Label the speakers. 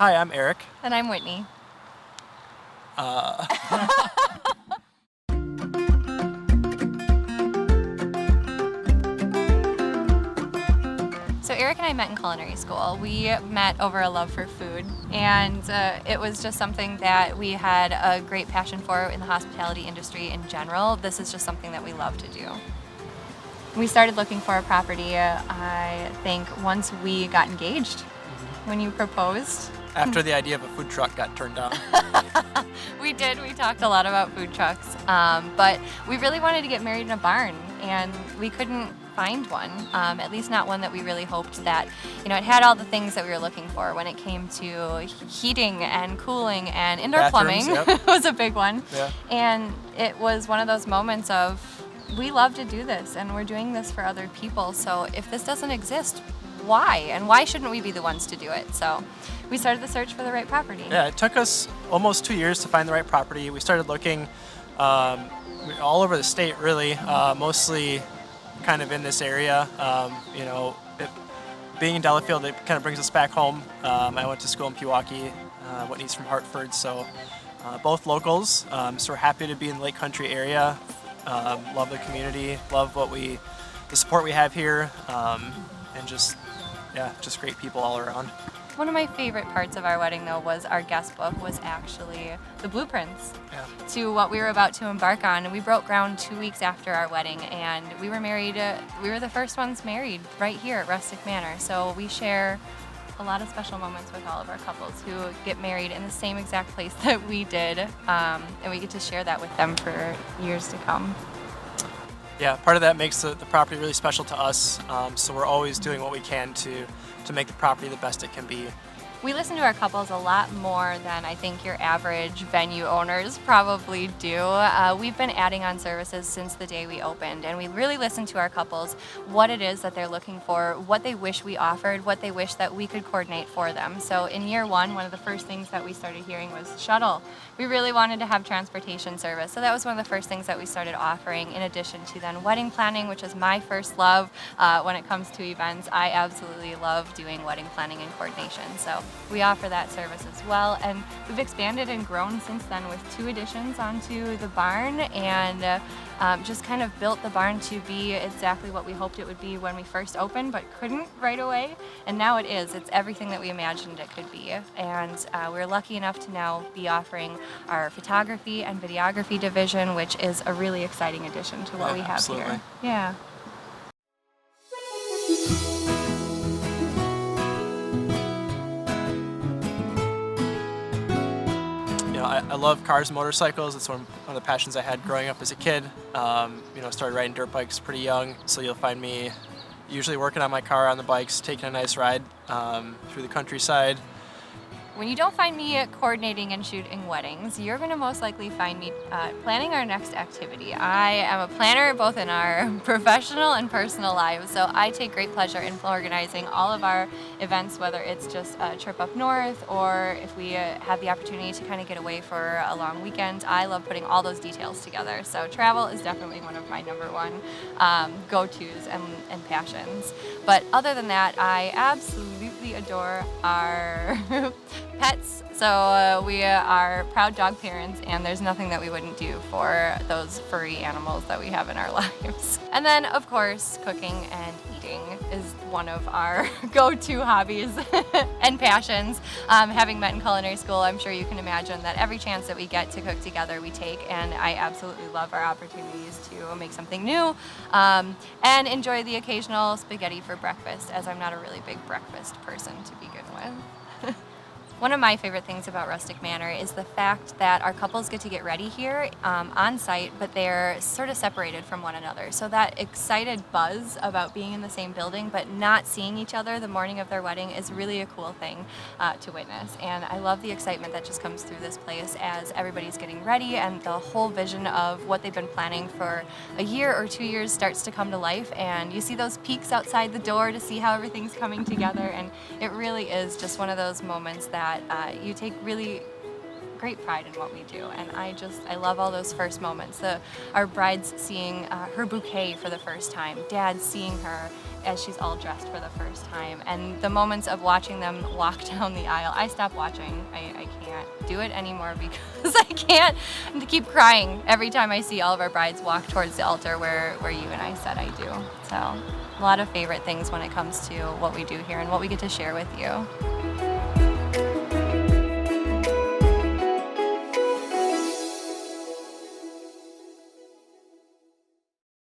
Speaker 1: Hi, I'm Eric.
Speaker 2: And I'm Whitney. So Eric and I met in culinary school. We met over a love for food, and it was just something that we had a great passion for in the hospitality industry in general. This is just something that we love to do. We started looking for a property, I think, once we got engaged, when you proposed.
Speaker 1: After the idea of a food truck got turned down.
Speaker 2: We did. We talked a lot about food trucks, but we really wanted to get married in a barn, and we couldn't find one, at least not one that we really hoped that, it had all the things that we were looking for when it came to heating and cooling, and indoor
Speaker 1: Bathrooms,
Speaker 2: plumbing
Speaker 1: yep.
Speaker 2: was a big one.
Speaker 1: Yeah.
Speaker 2: And it was one of those moments of, we love to do this, and we're doing this for other people, so if this doesn't exist, why? And why shouldn't we be the ones to do it? So we started the search for the right property.
Speaker 1: Yeah, it took us almost 2 years to find the right property. We started looking all over the state, really, mostly kind of in this area. Being in Delafield, it kind of brings us back home. I went to school in Milwaukee. Whitney's from Hartford, so both locals. So we're happy to be in the Lake Country area. Love the community, love the support we have here, and just great people all around.
Speaker 2: One of my favorite parts of our wedding, though, was our guest book was actually the blueprints to what we were about to embark on. And we broke ground 2 weeks after our wedding, and we were married. We were the first ones married right here at Rustic Manor. So we share a lot of special moments with all of our couples who get married in the same exact place that we did, and we get to share that with them for years to come.
Speaker 1: Yeah, part of that makes the property really special to us, so we're always doing what we can to make the property the best it can be.
Speaker 2: We listen to our couples a lot more than I think your average venue owners probably do. We've been adding on services since the day we opened, and we really listen to our couples, what it is that they're looking for, what they wish we offered, what they wish that we could coordinate for them. So in year one of the first things that we started hearing was shuttle. We really wanted to have transportation service, so that was one of the first things that we started offering, in addition to then wedding planning, which is my first love when it comes to events. I absolutely love doing wedding planning and coordination, so we offer that service as well, and we've expanded and grown since then with 2 additions onto the barn, and just kind of built the barn to be exactly what we hoped it would be when we first opened, but couldn't right away. And now it is. It's everything that we imagined it could be. And we're lucky enough to now be offering our photography and videography division, which is a really exciting addition to what we have here. Yeah.
Speaker 1: I love cars and motorcycles. It's one of the passions I had growing up as a kid. Started riding dirt bikes pretty young, so you'll find me usually working on my car on the bikes, taking a nice ride through the countryside.
Speaker 2: When you don't find me coordinating and shooting weddings, you're going to most likely find me planning our next activity. I am a planner both in our professional and personal lives, so I take great pleasure in organizing all of our events, whether it's just a trip up north or if we have the opportunity to kind of get away for a long weekend. I love putting all those details together, so travel is definitely one of my number one go-tos and passions. But other than that, I absolutely adore our pets. So we are proud dog parents, and there's nothing that we wouldn't do for those furry animals that we have in our lives. And then, of course, cooking and eating is one of our go-to hobbies and passions. Having met in culinary school, I'm sure you can imagine that every chance that we get to cook together, we take, and I absolutely love our opportunities to make something new and enjoy the occasional spaghetti for breakfast, as I'm not a really big breakfast person to begin with. One of my favorite things about Rustic Manor is the fact that our couples get to get ready here on site, but they're sort of separated from one another. So that excited buzz about being in the same building but not seeing each other the morning of their wedding is really a cool thing to witness. And I love the excitement that just comes through this place as everybody's getting ready, and the whole vision of what they've been planning for a year or 2 years starts to come to life, and you see those peaks outside the door to see how everything's coming together, and it really is just one of those moments that you take really great pride in what we do, and I love all those first moments. Our bride's seeing her bouquet for the first time, Dad seeing her, as she's all dressed for the first time. And the moments of watching them walk down the aisle, I stopped watching. I can't do it anymore because I can't keep crying every time I see all of our brides walk towards the altar where you and I said I do. So a lot of favorite things when it comes to what we do here and what we get to share with you.